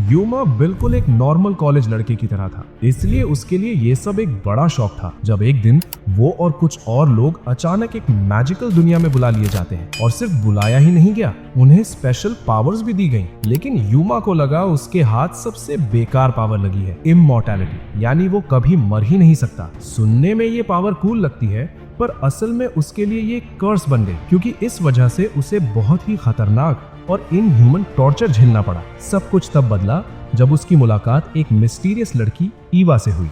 यूमा बिल्कुल एक normal college लड़के की तरह था, इसलिए उसके लिए ये सब एक बड़ा शौक था। जब एक दिन वो और कुछ और लोग अचानक एक मैजिकल दुनिया में बुला लिए जाते हैं, और सिर्फ बुलाया ही नहीं गया, उन्हें स्पेशल पावर्स भी दी गई। लेकिन यूमा को लगा उसके हाथ सबसे बेकार पावर लगी है, इमॉर्टैलिटी, यानी वो कभी मर ही नहीं सकता। सुनने में ये पावर कूल लगती है, पर असल में उसके लिए ये कर्स बन गई, क्योंकि इस वजह से उसे बहुत ही खतरनाक और इनह्यूमन टॉर्चर झेलना पड़ा। सब कुछ तब बदला जब उसकी मुलाकात एक मिस्टीरियस लड़की ईवा से हुई।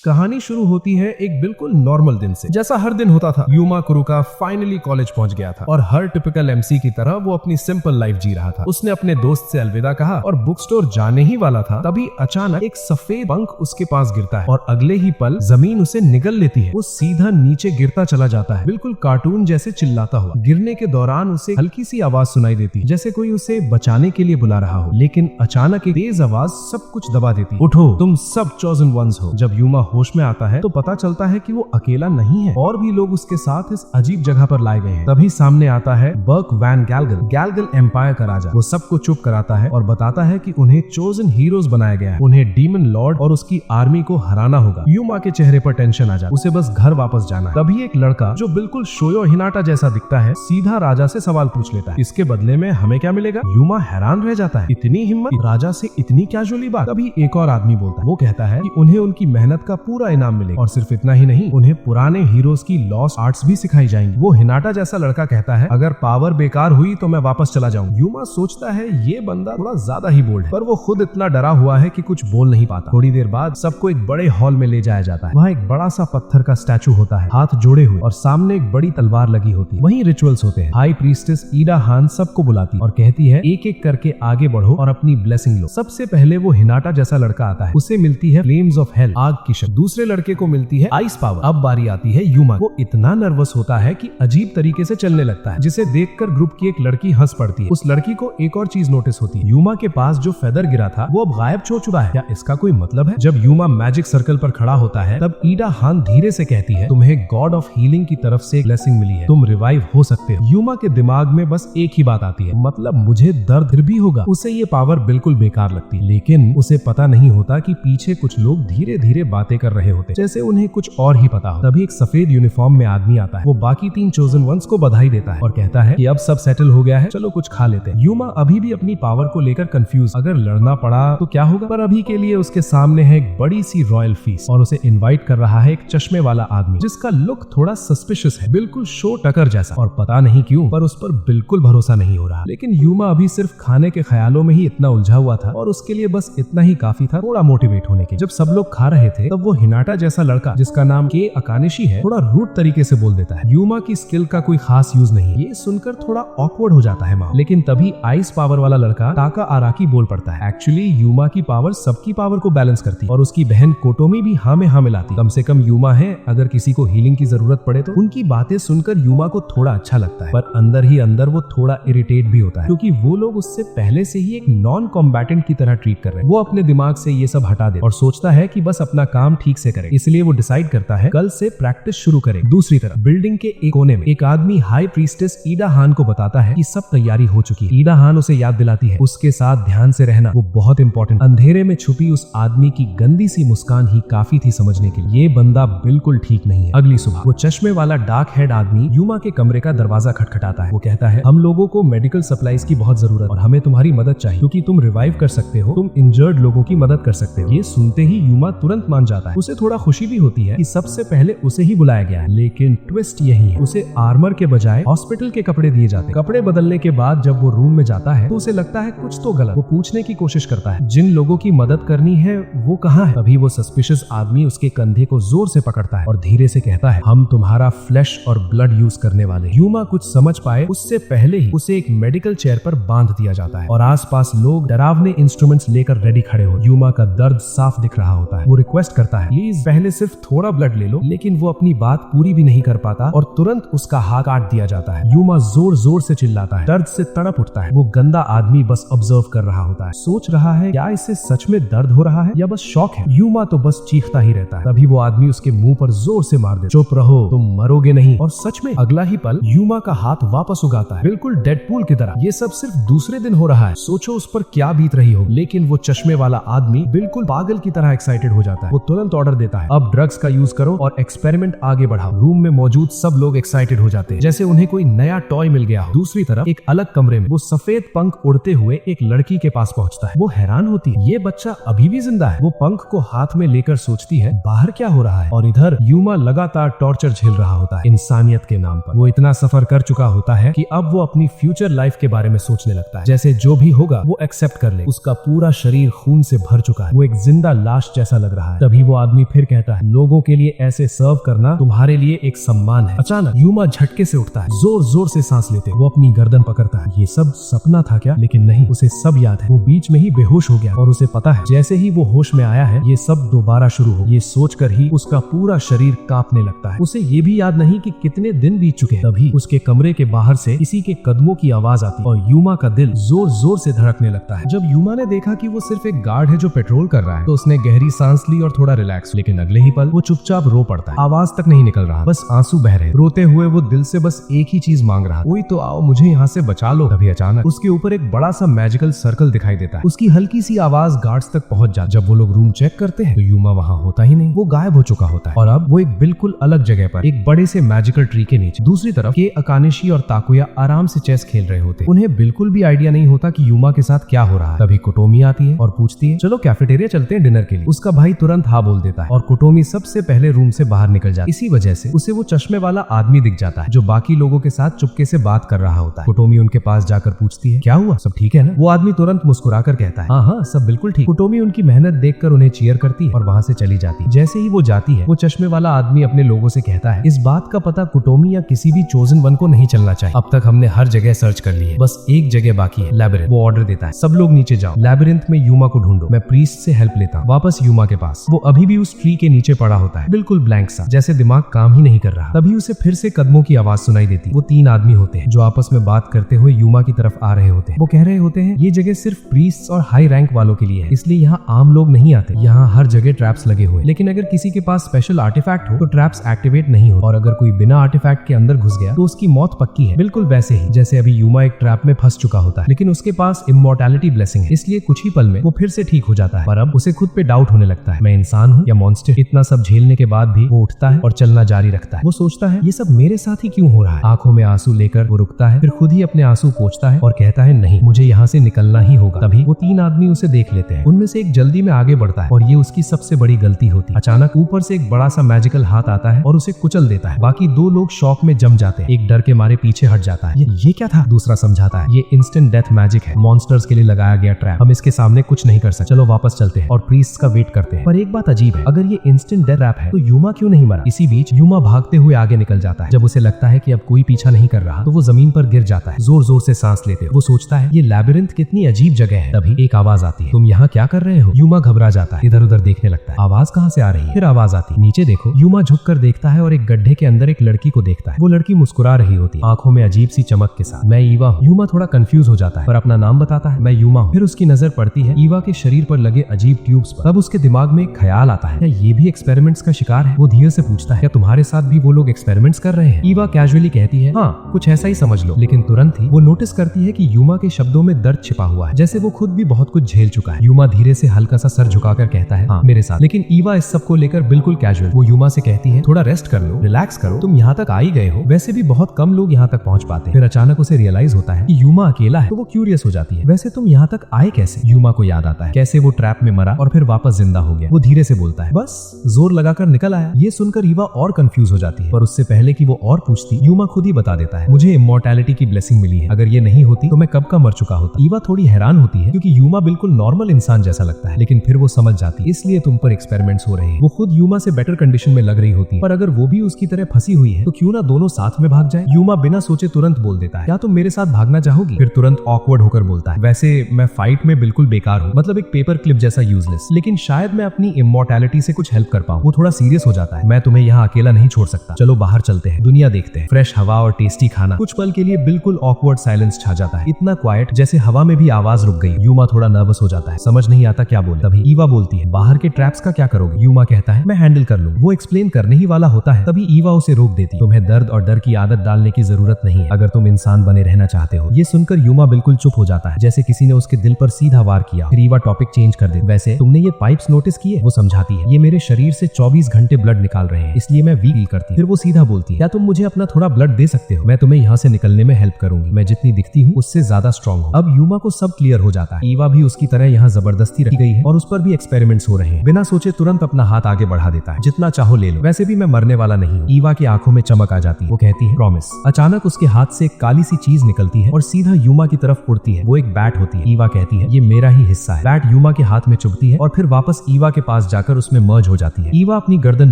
कहानी शुरू होती है एक बिल्कुल नॉर्मल दिन से, जैसा हर दिन होता था। यूमा कुरुका फाइनली कॉलेज पहुंच गया था और हर टिपिकल एमसी की तरह वो अपनी सिंपल लाइफ जी रहा था। उसने अपने दोस्त से अलविदा कहा और बुक स्टोर जाने ही वाला था, तभी अचानक एक सफेद पंख उसके पास गिरता है और अगले ही पल जमीन उसे निगल लेती है। वो सीधा नीचे गिरता चला जाता है, बिल्कुल कार्टून जैसे चिल्लाता हुआ। गिरने के दौरान उसे हल्की सी आवाज सुनाई देती, जैसे कोई उसे बचाने के लिए बुला रहा हो, लेकिन अचानक एक तेज आवाज सब कुछ दबा देती। उठो, तुम सब चोजन वंस हो। जब यूमा होश में आता है तो पता चलता है कि वो अकेला नहीं है, और भी लोग उसके साथ इस अजीब जगह पर लाए गए हैं। तभी सामने आता है बर्क वैन गैल्गल, गैल्गल एम्पायर का राजा। वो सबको चुप कराता है और बताता है कि उन्हें चोजन हीरोज बनाया गया है, उन्हें डीमन लॉर्ड और उसकी आर्मी को हराना होगा। यूमा के चेहरे पर टेंशन आ जाए, उसे बस घर वापस जाना है। तभी एक लड़का जो बिल्कुल शोयो हिनाटा जैसा दिखता है सीधा राजा से सवाल पूछ लेता है, इसके बदले में हमें क्या मिलेगा? यूमा हैरान रह जाता है, इतनी हिम्मत, राजा से इतनी कैजुअली बात। तभी एक और आदमी बोलता है, वो कहता है कि उन्हें उनकी मेहनत का पूरा इनाम मिलेगा, और सिर्फ इतना ही नहीं, उन्हें पुराने हीरोज की लॉस्ट आर्ट्स भी सिखाई जाएंगी। वो हिनाटा जैसा लड़का कहता है, अगर पावर बेकार हुई तो मैं वापस चला जाऊं। यूमा सोचता है ये बंदा थोड़ा ज्यादा ही बोल्ड है, पर वो खुद इतना डरा हुआ है कि कुछ बोल नहीं पाता। थोड़ी देर बाद सबको एक बड़े हॉल में ले जाया जाता है। वहाँ एक बड़ा सा पत्थर का स्टैचू होता है, हाथ जोड़े हुए, और सामने एक बड़ी तलवार लगी होती है। वहीं रिचुअल्स होते हैं। हाई प्रीस्टेस ईडा हान सबको बुलाती और कहती है, एक एक करके आगे बढ़ो और अपनी ब्लेसिंग लो। सबसे पहले वो हिनाटा जैसा लड़का आता है, उसे मिलती है फ्लेम्स ऑफ हेल, आग की शक्ति। दूसरे लड़के को मिलती है आइस पावर। अब बारी आती है यूमा। वो इतना नर्वस होता है कि अजीब तरीके से चलने लगता है, जिसे देखकर ग्रुप की एक लड़की हंस पड़ती है। उस लड़की को एक और चीज नोटिस होती है, यूमा के पास जो फेदर गिरा था वो अब गायब हो चुका है। क्या इसका कोई मतलब है? जब यूमा मैजिक सर्कल पर खड़ा होता है, तब ईडा हान धीरे से कहती है, तुम्हें गॉड ऑफ हीलिंग की तरफ से एक ब्लेसिंग मिली है, तुम रिवाइव हो सकते हो। यूमा के दिमाग में बस एक ही बात आती है, मतलब मुझे दर्द फिर भी होगा। उसे ये पावर बिल्कुल बेकार लगती, लेकिन उसे पता नहीं होता कि पीछे कुछ लोग धीरे धीरे बातें कर रहे होते, जैसे उन्हें कुछ और ही पता हो। तभी एक सफेद यूनिफॉर्म में आदमी आता है। वो बाकी 3 चोजन वंस को बधाई देता है और कहता है कि अब सब सेटल हो गया है, चलो कुछ खा लेते हैं। यूमा अभी भी अपनी पावर को लेकर कंफ्यूज, अगर लड़ना पड़ा तो क्या होगा, पर अभी के लिए उसके सामने है एक बड़ी सी रॉयल फीस्ट, और उसे इनवाइट कर रहा है एक चश्मे वाला आदमी, जिसका लुक थोड़ा सस्पिशियस है, बिल्कुल शो टकर जैसा, और पता नहीं क्यों पर उस पर बिल्कुल भरोसा नहीं हो रहा। लेकिन यूमा अभी सिर्फ खाने के ख्यालों में ही इतना उलझा हुआ था, और उसके लिए बस इतना ही काफी था थोड़ा मोटिवेट होने के। जब सब लोग खा रहे थे, तब वो हिनाटा जैसा लड़का, जिसका नाम के अकानिशी है, थोड़ा रूट तरीके से बोल देता है, यूमा की स्किल का कोई खास यूज नहीं। ये सुनकर थोड़ा ऑकवर्ड हो जाता है माहौल। लेकिन तभी आइस पावर वाला लड़का ताका आराकी बोल पड़ता है, एक्चुअली यूमा की पावर सबकी पावर को बैलेंस करती, और उसकी बहन कोटोमी भी हाँ में हाँ मिलाती। कम से कम यूमा है, अगर किसी को हीलिंग की जरूरत पड़े तो। उनकी बातें सुनकर यूमा को थोड़ा अच्छा लगता है, पर अंदर ही अंदर वो थोड़ा इरिटेट भी होता है, क्योंकि वो लोग उससे पहले से ही एक नॉन कॉम्बैटेंट की तरह ट्रीट कर रहे हैं। वो अपने दिमाग से ये सब हटा दे और सोचता है कि बस अपना काम ठीक से करे। इसलिए वो डिसाइड करता है कल से प्रैक्टिस शुरू करे। दूसरी तरफ बिल्डिंग के एक कोने में एक आदमी हाई प्रीस्टेस ईडा हान को बताता है कि सब तैयारी हो चुकी है। ईडा हान उसे याद दिलाती है, उसके साथ ध्यान से रहना, वो बहुत इंपॉर्टेंट। अंधेरे में छुपी उस आदमी की गंदी सी मुस्कान ही काफी थी समझने के लिए, ये बंदा बिल्कुल ठीक नहीं है। अगली सुबह वो चश्मे वाला डार्क हेड आदमी यूमा के कमरे का दरवाजा खटखटाता है। वो कहता है, हम लोगों को मेडिकल सप्लाईज की बहुत जरूरत और हमें तुम्हारी मदद चाहिए, क्योंकि तुम रिवाइव कर सकते हो, तुम इंजर्ड लोगों की मदद कर सकते हो। ये सुनते ही यूमा तुरंत मान जाता है। उसे थोड़ा खुशी भी होती है कि सबसे पहले उसे ही बुलाया गया है, लेकिन ट्विस्ट यही है, उसे आर्मर के बजाय हॉस्पिटल के कपड़े दिए जाते हैं। कपड़े बदलने के बाद जब वो रूम में जाता है तो उसे लगता है कुछ तो गलत। वो पूछने की कोशिश करता है, जिन लोगों की मदद करनी है वो कहाँ है? तभी वो सस्पिशियस आदमी उसके कंधे को जोर से पकड़ता है और धीरे से कहता है, हम तुम्हारा फ्लैश और ब्लड यूज करने वाले। यूमा कुछ समझ पाए उससे पहले ही उसे एक मेडिकल चेयर पर बांध दिया जाता है, और आसपास लोग डरावने इंस्ट्रूमेंट्स लेकर रेडी खड़े हो। यूमा का दर्द साफ दिख रहा होता है। वो रिक्वेस्ट करता कहता है प्लीज पहले सिर्फ थोड़ा ब्लड ले लो, लेकिन वो अपनी बात पूरी भी नहीं कर पाता और तुरंत उसका हाथ काट दिया जाता है। यूमा जोर जोर से चिल्लाता है, दर्द से तड़प उठता है। वो गंदा आदमी बस ऑब्जर्व कर रहा होता है, सोच रहा है क्या इससे सच में दर्द हो रहा है या बस शौक है। यूमा तो बस चीखता ही रहता है। तभी वो आदमी उसके मुंह पर जोर से मार दे, चुप रहो तुम मरोगे नहीं। और सच में अगला ही पल यूमा का हाथ वापस उगाता है, बिल्कुल डेडपूल की तरह। ये सब सिर्फ दूसरे दिन हो रहा है, सोचो उस पर क्या बीत रही हो। लेकिन वो चश्मे वाला आदमी बिल्कुल पागल की तरह एक्साइटेड हो जाता है। वो तुरंत ऑर्डर देता है, अब ड्रग्स का यूज करो और एक्सपेरिमेंट आगे बढ़ाओ। रूम में मौजूद सब लोग एक्साइटेड हो जाते हैं, जैसे उन्हें कोई नया टॉय मिल गया हो। दूसरी तरफ एक अलग कमरे में वो सफेद पंख उड़ते हुए एक लड़की के पास पहुंचता है। वो हैरान होती है, ये बच्चा अभी भी जिंदा है। वो पंख को हाथ में लेकर सोचती है बाहर क्या हो रहा है। और इधर यूमा लगातार टॉर्चर झेल रहा होता है इंसानियत के नाम पर। वो इतना सफर कर चुका होता है कि अब वो अपनी फ्यूचर लाइफ के बारे में सोचने लगता है, जैसे जो भी होगा वो एक्सेप्ट कर ले। उसका पूरा शरीर खून से भर चुका है, वो एक जिंदा लाश जैसा लग रहा है। तभी वो आदमी फिर कहता है, लोगों के लिए ऐसे सर्व करना तुम्हारे लिए एक सम्मान है। अचानक यूमा झटके से उठता है, जोर जोर से सांस लेते वो अपनी गर्दन पकड़ता है। ये सब सपना था क्या? लेकिन नहीं, उसे सब याद है। वो बीच में ही बेहोश हो गया और उसे पता है जैसे ही वो होश में आया है ये सब दोबारा शुरू हो। ये सोचकर ही उसका पूरा शरीर कांपने लगता है। उसे ये भी याद नहीं कि कितने दिन बीत चुके हैं। तभी उसके कमरे के बाहर से किसी के कदमों की आवाज आती और यूमा का दिल जोर जोर से धड़कने लगता है। जब यूमा ने देखा कि वो सिर्फ एक गार्ड है जो पेट्रोल कर रहा है, तो उसने गहरी सांस ली और थोड़ा रिलैक्स। लेकिन अगले ही पल वो चुपचाप रो पड़ता है, आवाज तक नहीं निकल रहा, बस आंसू बह रहे। रोते हुए वो दिल से बस एक ही चीज मांग रहा, कोई तो आओ मुझे यहाँ से बचा लो। तभी अचानक उसके ऊपर एक बड़ा सा मैजिकल सर्कल दिखाई देता है। उसकी हल्की सी आवाज गार्ड्स तक पहुंच जाती। जब वो लोग रूम चेक करते हैं तो यूमा वहाँ होता ही नहीं, वो गायब हो चुका होता है। और अब वो एक बिल्कुल अलग जगह पर एक बड़े से मैजिकल ट्री के नीचे। दूसरी तरफ के अकानेशी और ताकुया आराम से चेस खेल रहे होते। उन्हें बिल्कुल भी आइडिया नहीं होता कि यूमा के साथ क्या हो रहा है। तभी कुटोमी आती है और पूछती है, चलो कैफेटेरिया चलते हैं डिनर के लिए। उसका भाई तुरंत हाँ बोल देता है और कुटोमी सबसे पहले रूम से बाहर निकल जाता है। इसी वजह से उसे वो चश्मे वाला आदमी दिख जाता है जो बाकी लोगों के साथ चुपके से बात कर रहा होता है। कुटोमी उनके पास जाकर पूछती है, क्या हुआ, सब ठीक है ना? वो आदमी तुरंत मुस्कुराकर कहता है, हाँ हाँ सब बिल्कुल ठीक। कुटोमी उनकी मेहनत देखकर उन्हें चीयर करती है और वहाँ से चली जाती है। जैसे ही वो जाती है वो चश्मे वाला आदमी अपने लोगों से कहता है, इस बात का पता कुटोमी या किसी भी चोजन वन को नहीं चलना चाहिए। अब तक हमने हर जगह सर्च कर ली है, बस एक जगह बाकी है, लैबिरिंथ। वो ऑर्डर देता है, सब लोग नीचे जाओ, लैबिरिंथ में यूमा को ढूंढो। मैं प्रीस्ट से हेल्प लेता हूँ। वापस यूमा के पास। वो अभी भी उस ट्री के नीचे पड़ा होता है, बिल्कुल ब्लैंक सा, जैसे दिमाग काम ही नहीं कर रहा। तभी उसे फिर से कदमों की आवाज सुनाई देती। वो 3 आदमी होते हैं जो आपस में बात करते हुए यूमा की तरफ आ रहे होते हैं। वो कह रहे होते हैं, ये जगह सिर्फ प्रीस्ट्स और हाई रैंक वालों के लिए है, इसलिए यहाँ आम लोग नहीं आते। यहाँ हर जगह ट्रैप्स लगे हुए, लेकिन अगर किसी के पास स्पेशल आर्टिफैक्ट हो तो ट्रैप्स एक्टिवेट नहीं हो, और अगर कोई बिना आर्टिफैक्ट के अंदर घुस गया तो उसकी मौत पक्की है। बिल्कुल वैसे ही जैसे अभी यूमा एक ट्रैप में फंस चुका होता है, लेकिन उसके पास इमॉर्टैलिटी ब्लेसिंग है, इसलिए कुछ ही पल में वो फिर से ठीक हो जाता है। पर अब उसे खुद पे डाउट होने लगता है, मैं इंसान हूँ या मॉन्स्टर? इतना सब झेलने के बाद भी वो उठता है और चलना जारी रखता है। वो सोचता है, ये सब मेरे साथ ही क्यों हो रहा है? आंखों में आंसू लेकर वो रुकता है, फिर खुद ही अपने आंसू पोंछता है और कहता है, नहीं, मुझे यहाँ से निकलना ही होगा। तभी वो 3 आदमी उसे देख लेते हैं। उनमें से एक जल्दी में आगे बढ़ता है और ये उसकी सबसे बड़ी गलती होती है। अचानक ऊपर से एक बड़ा सा मैजिकल हाथ आता है और उसे कुचल देता है। बाकी 2 लोग शॉक में जम जाते हैं। एक डर के मारे पीछे हट जाता है। ये क्या था? दूसरा समझाता है, ये इंस्टेंट डेथ मैजिक है, मॉन्स्टर्स के लिए लगाया गया ट्रैप, हम इसके सामने कुछ नहीं कर सकते। चलो वापस चलते हैं और प्रीस्ट का वेट करते हैं। पर एक बात अजीब है, अगर ये इंस्टेंट डेथ ट्रैप है तो यूमा क्यों नहीं मरा? इसी बीच यूमा भागते हुए आगे निकल जाता है। जब उसे लगता है कि अब कोई पीछा नहीं कर रहा तो वो जमीन पर गिर जाता है, जोर जोर से सांस लेते हुए। वो सोचता है, ये लैबिरिंथ कितनी अजीब जगह है। तभी एक आवाज आती है, तुम यहाँ क्या कर रहे हो? यूमा घबरा जाता है, इधर उधर देखने लगता है, आवाज कहाँ से आ रही है? फिर आवाज आती है, नीचे देखो। यूमा झुककर देखता है और एक गड्ढे के अंदर एक लड़की को देखता है। वो लड़की मुस्कुरा रही होती है, आंखों में अजीब सी चमक के साथ। मैं ईवा हूँ। यूमा थोड़ा कंफ्यूज हो जाता है पर अपना नाम बताता है, मैं यूमा हूँ। फिर उसकी नजर पड़ती है ईवा के शरीर पर लगे अजीब ट्यूब्स पर। तब उसके दिमाग में एक ख्याल आता है, क्या ये भी एक्सपेरिमेंट्स का शिकार है? वो धीरे से पूछता है, क्या तुम्हारे साथ भी वो लोग एक्सपेरिमेंट्स कर रहे हैं? ईवा कैजुअली कहती है, हाँ कुछ ऐसा ही समझ लो। लेकिन तुरंत ही वो नोटिस करती है कि यूमा के शब्दों में दर्द छिपा हुआ है, जैसे वो खुद भी बहुत कुछ झेल चुका है। यूमा धीरे से हल्का सा सर झुकाकर कहता है, हाँ मेरे साथ। लेकिन ईवा इस सब को लेकर बिल्कुल कैजुअल। वो यूमा से कहती है, थोड़ा रेस्ट कर लो, रिलैक्स करो, तुम यहाँ तक आ ही गए हो, वैसे भी बहुत कम लोग यहाँ तक पहुँच पाते हैं। फिर अचानक उसे रियलाइज होता है कि यूमा अकेला है, तो वो क्यूरियस हो जाती है, वैसे तुम यहाँ तक आए कैसे? यूमा को याद आता है कैसे वो ट्रैप में मरा और फिर वापस जिंदा हो गया। वो धीरे से बोलता है, बस जोर लगाकर निकल आया। ये सुनकर ईवा और कंफ्यूज हो जाती है, पर उससे पहले कि वो और पूछती, यूमा खुद ही बता देता है, मुझे इमॉर्टैलिटी की ब्लेसिंग मिली है, अगर ये नहीं होती तो मैं कब का मर चुका होता। ईवा थोड़ी हैरान होती है क्योंकि यूमा बिल्कुल नॉर्मल इंसान जैसा लगता है, लेकिन फिर वो समझ जाती है, इसलिए तुम पर एक्सपेरिमेंट्स हो रहे हैं। वो खुद यूमा से बेटर कंडीशन में लग रही होती है, पर अगर वो भी उसकी तरह फंसी हुई है तो क्यों ना दोनों साथ में भाग जाए। यूमा बिना सोचे तुरंत बोल देता है, क्या तुम मेरे साथ भागना चाहोगी? फिर तुरंत ऑकवर्ड होकर बोलता है, वैसे मैं फाइट में बिल्कुल बेकार हूँ, मतलब एक पेपर क्लिप जैसा यूजलेस, लेकिन शायद मैं अपनी इमॉर्टैलिटी से कुछ हेल्प कर पाऊं। वो थोड़ा सीरियस हो जाता है। मैं तुम्हें यहाँ अकेला नहीं छोड़ सकता, चलो बाहर चलते हैं, दुनिया देखते हैं। फ्रेश हवा और टेस्टी खाना। कुछ पल के लिए बिल्कुल ऑकवर्ड साइलेंस छा जाता है, इतना क्वाइट जैसे हवा में भी आवाज रुक गई। यूमा थोड़ा नर्वस हो जाता है, समझ नहीं आता क्या बोले। तभी ईवा बोलती है, बाहर के ट्रैप्स का क्या करोगे? यूमा कहता है, मैं हैंडल कर लूं। वो एक्सप्लेन करने ही वाला होता है, तभी ईवा उसे रोक देती। तुम्हें दर्द और डर की आदत डालने की जरूरत नहीं है अगर तुम इंसान बने रहना चाहते हो। ये सुनकर यूमा बिल्कुल चुप हो जाता है, जैसे किसी ने उसके दिल पर सीधा वार किया। फिर ईवा टॉपिक चेंज कर दे, वैसे तुमने ये पाइप्स नोटिस किए? वो समझाती है, ये मेरे शरीर से 24 घंटे ब्लड निकाल रहे हैं, इसलिए मैं वीक फील करती। फिर वो सीधा बोलती है, क्या तुम मुझे अपना थोड़ा ब्लड दे सकते हो? मैं तुम्हें यहाँ से निकलने में हेल्प करूंगी। मैं जितनी दिखती हूँ उससे ज्यादा स्ट्रॉन्ग हूँ। अब यूमा को सब क्लियर हो जाता है। ईवा भी उसकी तरह यहाँ जबरदस्ती रखी गई है और उस पर भी एक्सपेरिमेंट्स हो रहे हैं। बिना सोचे तुरंत अपना हाथ आगे बढ़ा देता है, जितना चाहो ले लो, वैसे भी मैं मरने वाला नहीं हूँ। ईवा की आंखों में चमक आ जाती है, वो कहती है प्रॉमिस। अचानक उसके हाथ से एक काली सी चीज निकलती है और सीधा यूमा की तरफ उड़ती है। वो एक बैट होती है। ईवा कहती है, ये मेरा ही हिस्सा है। बैट यूमा के हाथ में चुभती है और फिर वापस ईवा के पास जाकर उसमें मर्ज हो जाती है। ईवा अपनी गर्दन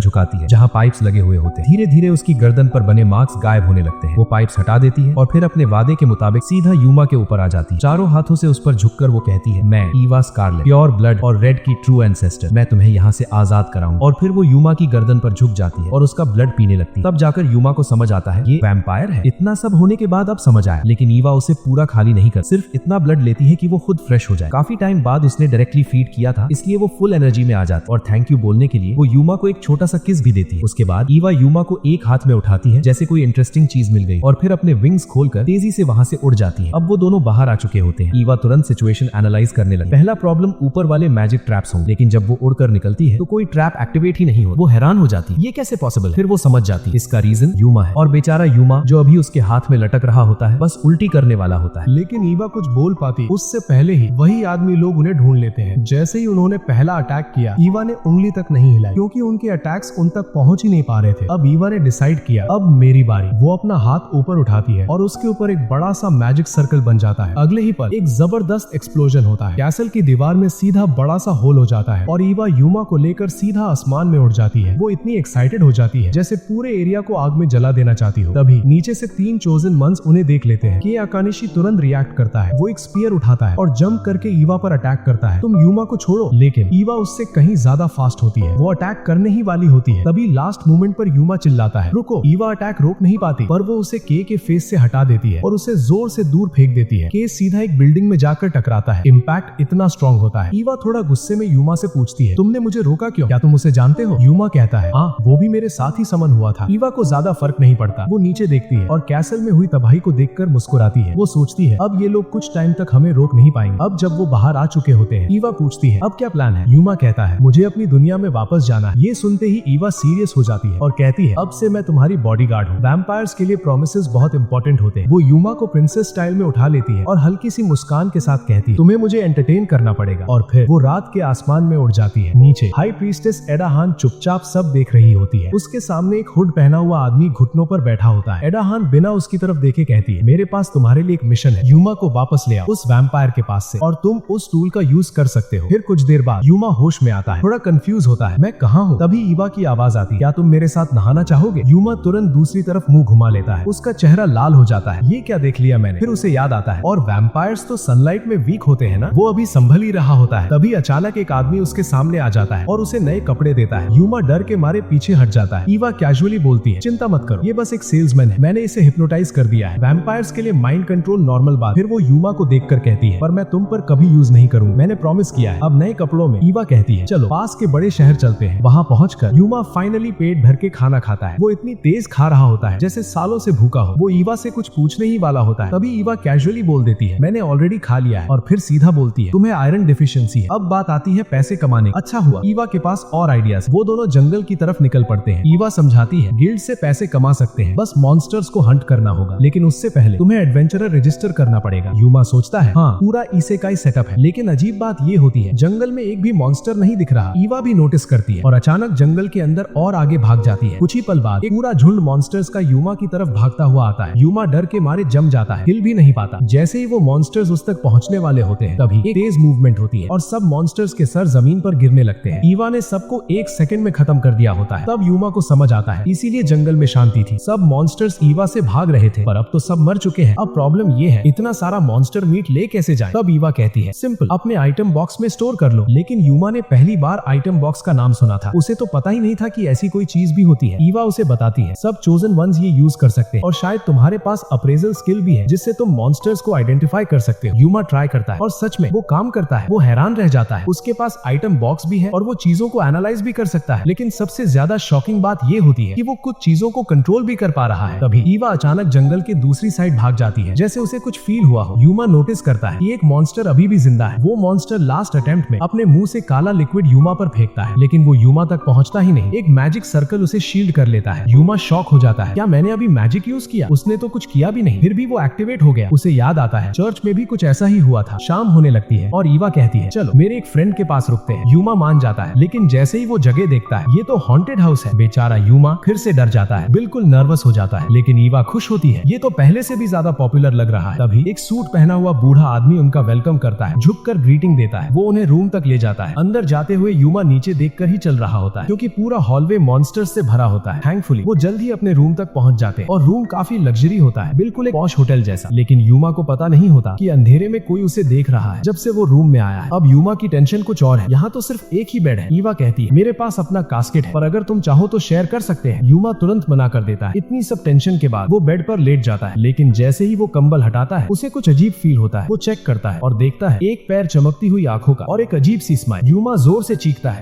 झुकाती है जहाँ पाइप्स लगे हुए होते हैं। धीरे धीरे उसकी गर्दन पर बने मार्क्स गायब होने लगते हैं। वो पाइप्स हटा देती है और फिर अपने वादे के मुताबिक सीधा यूमा के ऊपर आ जाती है। चारों हाथों से उस पर झुककर वो कहती है, मैं ईवा स्कारलेट, प्योर ब्लड और रेड की ट्रू एंसेस्टर, मैं तुम्हें यहाँ से आजाद कराऊं। और फिर वो यूमा की गर्दन पर झुक जाती है और उसका ब्लड पीने लगती है। तब जाकर यूमा को समझ आता है ये वैम्पायर है। इतना सब होने के बाद अब समझ आया, लेकिन ईवा उसे पूरा खाली नहीं कर, सिर्फ इतना ब्लड लेती है कि वो खुद फ्रेश हो जाए। काफी टाइम बाद उसने डायरेक्टली फीड किया था, इसलिए वो फुल एनर्जी में आ जाती और थैंक यू बोलने के लिए वो यूमा को एक छोटा सा किस भी देती है। उसके बाद ईवा यूमा को एक हाथ में उठाती है जैसे कोई इंटरेस्टिंग चीज मिल गई और फिर अपने विंग्स खोलकर तेजी से वहां से उड़ जाती है। अब वो दोनों बाहर आ चुके होते हैं। ईवा तुरंत सिचुएशन एनालाइज करने लगी। पहला प्रॉब्लम ऊपर वाले मैजिक ट्रैप्स होंगे, लेकिन जब वो उड़कर निकलती है तो कोई ट्रैप एक्टिवेट ही नहीं होता। वो हैरान हो जाती, ये कैसे पॉसिबल है? फिर वो समझ जाती इसका रीजन यूमा है और बेचारा यूमा जो अभी उसके हाथ में लटक रहा होता है बस उल्टी करने वाला होता है। लेकिन ईवा कुछ बोल पाती उससे पहले ही वही आदमी लोग उन्हें ढूंढ लेते हैं। जैसे ही उन्होंने पहला अटैक किया, ईवा ने उंगली तक नहीं हिलाई क्योंकि उनके अटैक्स उन तक पहुंच ही नहीं पा रहे थे। अब ईवा ने डिसाइड किया, अब मेरी बारी। वो अपना हाथ ऊपर उठाती है और उसके ऊपर एक बड़ा सा मैजिक सर्कल बन जाता है। अगले ही पल एक जबरदस्त एक्सप्लोजन होता है। कैसल की दीवार में सीधा बड़ा सा होल हो जाता है और ईवा यूमा को लेकर सीधा आसमान में उड़ जाती है। वो इतनी एक्साइटेड हो जाती है जैसे पूरे एरिया को आग में जला देना चाहती हो। तभी नीचे से 3 चोजन मंस उन्हें देख लेते हैं। के अकानिशी तुरंत रिएक्ट करता है। वो एक स्पीयर उठाता है और जंप करके ईवा पर अटैक करता है। तुम यूमा को छोड़ो, लेकिन ईवा उससे कहीं ज्यादा फास्ट होती है। वो अटैक करने ही वाली होती है, तभी लास्ट मोमेंट पर यूमा चिल्लाता है, रुको। ईवा अटैक रोक नहीं पाती, पर वो उसे के फेस से हटा देती है और उसे जोर से दूर फेंक देती है। के सीधा एक बिल्डिंग में जाकर टकराता है। इम्पैक्ट इतना स्ट्रॉन्ग होता है। ईवा थोड़ा गुस्से में यूमा से पूछती है, तुमने मुझे रोका क्यों? क्या तुम उसे जानते हो? यूमा कहता है, हाँ, वो भी मेरे साथ ही समन हुआ था। ईवा को ज्यादा फर्क नहीं पड़ता। वो नीचे देखती है और कैसल में हुई तबाही को देखकर मुस्कुराती है। वो सोचती है, अब ये लोग कुछ टाइम तक हमें रोक नहीं पाएंगे। अब जब वो बाहर आ चुके होते हैं, ईवा पूछती है, अब क्या प्लान है? यूमा कहता है, मुझे अपनी दुनिया में वापस जाना है। ये सुनते ही ईवा सीरियस हो जाती है और कहती है, अब से मैं तुम्हारी बॉडीगार्ड हूँ। वैम्पायर्स के लिए प्रोमिसेस बहुत इंपॉर्टेंट होते हैं। वो यूमा को प्रिंसेस स्टाइल में उठा लेती है और हल्की सी मुस्कान के साथ कहती है, तुम्हें मुझे एंटरटेन करना पड़ेगा। और फिर वो रात के आसमान में उड़ जाती है। नीचे हाई प्रीस्टेस एडा हान चुपचाप सब देख रही होती है। उसके सामने एक हुड पहना हुआ आदमी घुटनों पर बैठा होता है। एडा हान बिना उसकी तरफ देखे कहती है, मेरे पास तुम्हारे लिए एक मिशन है। यूमा को वापस ले आओ उस वैम्पायर के पास से और तुम उस टूल का यूज कर सकते हो। फिर कुछ देर बाद यूमा होश में आता है, थोड़ा कंफ्यूज होता है, मैं कहाँ हूँ? तभी ईवा की आवाज आती है, क्या तुम मेरे साथ नहाना चाहोगे? यूमा तुरंत दूसरी तरफ मुंह घुमा लेता है। उसका चेहरा लाल हो जाता है, ये क्या देख लिया मैंने? फिर उसे याद आता है, और वैम्पायर्स तो सनलाइट में वीक होते हैं ना। वो अभी संभल ही रहा होता है, तभी अचानक एक आदमी उसके सामने आ जाता है और उसे नए कपड़े देता है। यूमा डर के मारे पीछे हट जाता है। ईवा कैजुअली बोलती है, चिंता मत करो, ये बस एक सेल्समैन है, मैंने इसे हिप्नोटाइज कर दिया है। वैम्पायर्स के लिए माइंड कंट्रोल नॉर्मल बात। फिर वो यूमा को देखकर कहती है, पर मैं तुम पर कभी यूज नहीं करूंगी, मैंने प्रॉमिस किया है। अब नए कपड़ों में ईवा कहती है, चलो पास के बड़े शहर चलते हैं। वहाँ पहुंचकर यूमा फाइनली पेट भर के खाना खाता है। वो इतनी तेज खा रहा होता है जैसे सालों से भूखा हो। वो ईवा से कुछ पूछने ही वाला होता है, तभी ईवा कैजुअली बोल देती है, मैंने ऑलरेडी खा लिया है। और फिर सीधा बोलती है, तुम्हें आयरन डिफिशिएंसी है। अब बात आती है पैसे कमाने। अच्छा हुआ ईवा के पास और आइडियाज। वो दोनों जंगल की तरफ निकल पड़ते हैं। ईवा समझाती है, गिल्ड से पैसे कमा सकते हैं, बस मॉन्स्टर्स को हंट करना होगा, लेकिन उससे पहले तुम्हें एडवेंचरर रजिस्टर करना पड़ेगा। यूमा सोचता है, हाँ, पूरा इसेकाई सेटअप है, लेकिन अजीब बात ये होती है, जंगल में एक भी मॉन्स्टर नहीं दिख रहा। ईवा भी नोटिस करती है और अचानक जंगल के अंदर और आगे भाग जाती है। कुछ ही पल बाद एक पूरा झुंड मॉन्स्टर्स का यूमा की तरफ भागता हुआ आता है। यूमा डर के मारे जम जाता है, हिल भी नहीं पाता। जैसे ही वो मॉन्स्टर्स उस तक पहुंचने वाले होते हैं, तभी एक तेज मूवमेंट होती है और सब मॉन्स्टर्स के सर जमीन पर गिरने लगते हैं। ईवा ने सबको 1 सेकंड में खत्म कर दिया होता है। तब यूमा को समझ आता है, इसीलिए जंगल में शांति थी। सब मॉन्स्टर्स ईवा से भाग रहे थे, पर अब तो सब मर चुके हैं। अब प्रॉब्लम ये है, इतना सारा मॉन्स्टर मीट ले कैसे जाए? तब ईवा कहती है, सिंपल, अपने आइटम बॉक्स में स्टोर कर लो। लेकिन यूमा ने पहली बार बार आइटम बॉक्स का नाम सुना था। उसे तो पता ही नहीं था कि ऐसी कोई चीज भी होती है। ईवा उसे बताती है सब चोजन वंस ये यूज कर सकते हैं और शायद तुम्हारे पास अप्रेजल स्किल भी है जिससे तुम मॉन्स्टर्स को आइडेंटिफाई कर सकते हो। यूमा ट्राई करता है और सच में वो काम करता है। वो हैरान रह जाता है। उसके पास आइटम बॉक्स भी है और वो चीजों को एनालाइज भी कर सकता है। लेकिन सबसे ज्यादा शॉकिंग बात ये होती है कि वो कुछ चीजों को कंट्रोल भी कर पा रहा है। तभी ईवा अचानक जंगल के दूसरी साइड भाग जाती है जैसे उसे कुछ फील हुआ हो। यूमा नोटिस करता है कि एक मॉन्स्टर अभी भी जिंदा है। वो मॉन्स्टर लास्ट अटेम्प्ट में अपने मुंह से काला लिक्विड यूमा पर फेंकता है लेकिन वो यूमा तक पहुंचता ही नहीं। एक मैजिक सर्कल उसे शील्ड कर लेता है। यूमा शॉक हो जाता है, क्या मैंने अभी मैजिक यूज किया? उसने तो कुछ किया भी नहीं, फिर भी वो एक्टिवेट हो गया। उसे याद आता है चर्च में भी कुछ ऐसा ही हुआ था। शाम होने लगती है और ईवा कहती है चलो मेरे एक फ्रेंड के पास रुकते हैं। यूमा मान जाता है लेकिन जैसे ही वो जगह देखता है ये तो हॉन्टेड हाउस है। बेचारा यूमा फिर से डर जाता है, बिल्कुल नर्वस हो जाता है। लेकिन ईवा खुश होती है, ये तो पहले से भी ज्यादा पॉपुलर लग रहा है। तभी एक सूट पहना हुआ बूढ़ा आदमी उनका वेलकम करता है, झुककर ग्रीटिंग देता है। वो उन्हें रूम तक ले जाता है। अंदर जाते हुए यूमा नीचे देखकर ही चल रहा होता है क्योंकि पूरा हॉलवे मॉन्स्टर्स से भरा होता है। थैंकफुली वो जल्द ही अपने रूम तक पहुंच जाते हैं और रूम काफी लग्जरी होता है, बिल्कुल एक पॉश होटल जैसा। लेकिन यूमा को पता नहीं होता कि अंधेरे में कोई उसे देख रहा है जब से वो रूम में आया है। अब यूमा की टेंशन कुछ और है। यहाँ तो सिर्फ एक ही बेड है। ईवा कहती है मेरे पास अपना कास्केट है पर अगर तुम चाहो तो शेयर कर सकते हैं। यूमा तुरंत मना कर देता है। इतनी सब टेंशन के बाद वो बेड पर लेट जाता है लेकिन जैसे ही वो कंबल हटाता है उसे कुछ अजीब फील होता है। वो चेक करता है और देखता है एक पैर चमकती हुई आंखों का और एक अजीब सी स्माइल। यूमा जोर से चीखता है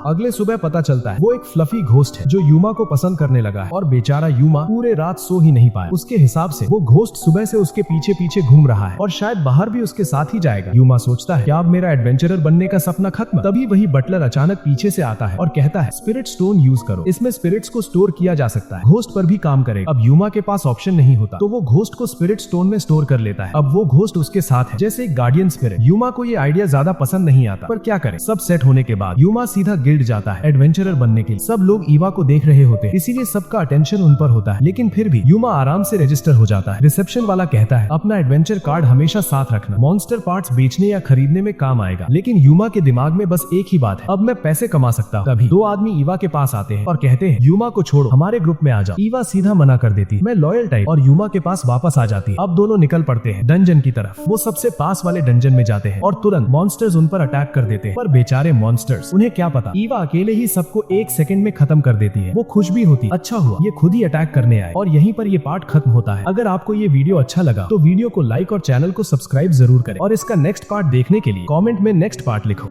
अगले सुबह पता चलता है वो एक फ्लफी घोस्ट है जो यूमा को पसंद करने लगा है और बेचारा यूमा पूरे रात सो ही नहीं पाया। उसके हिसाब से वो घोस्ट सुबह से उसके पीछे पीछे घूम रहा है और शायद बाहर भी उसके साथ ही जाएगा। यूमा सोचता है क्या अब मेरा एडवेंचरर बनने का सपना खत्म? तभी वही बटलर अचानक पीछे से आता है और कहता है स्पिरिट स्टोन यूज करो, इसमें स्पिरिट्स को स्टोर किया जा सकता है, घोस्ट पर भी काम करेगा। अब यूमा के पास ऑप्शन नहीं होता तो वो घोस्ट को स्पिरिट स्टोन में स्टोर कर लेता है। अब वो घोस्ट उसके साथ है जैसे एक गार्डियन स्पिरिट। यूमा को ये आइडिया ज्यादा पसंद नहीं आता पर क्या करे। सब सेट होने के बाद यूमा सीधा गिल्ड जाता है एडवेंचरर बनने के लिए। सब लोग ईवा को देख रहे होते हैं इसीलिए सबका अटेंशन उन पर होता है। लेकिन फिर भी यूमा आराम से रजिस्टर हो जाता है। रिसेप्शन वाला कहता है अपना एडवेंचर कार्ड हमेशा साथ रखना, मॉन्स्टर पार्ट्स बेचने या खरीदने में काम आएगा। लेकिन यूमा के दिमाग में बस एक ही बात है, अब मैं पैसे कमा सकता हूँ। तभी दो आदमी ईवा के पास आते हैं और कहते हैं यूमा को छोड़ो, हमारे ग्रुप में आ जाओ। ईवा सीधा मना कर देती, मैं लॉयल टाइप, और यूमा के पास वापस आ जाती है। अब दोनों निकल पड़ते हैं डंजन की तरफ। वो सबसे पास वाले डंजन में जाते हैं और तुरंत मॉन्स्टर्स उन पर अटैक कर देते हैं। पर बेचारे मॉन्स्टर्स, उन्हें क्या पता ईवा अकेले ही सबको एक सेकंड में खत्म कर देती है। वो खुश भी होती, अच्छा हुआ ये खुद ही अटैक करने आए। और यहीं पर ये पार्ट खत्म होता है। अगर आपको ये वीडियो अच्छा लगा तो वीडियो को लाइक और चैनल को सब्सक्राइब जरूर करें और इसका नेक्स्ट पार्ट देखने के लिए कमेंट में नेक्स्ट पार्ट लिखो।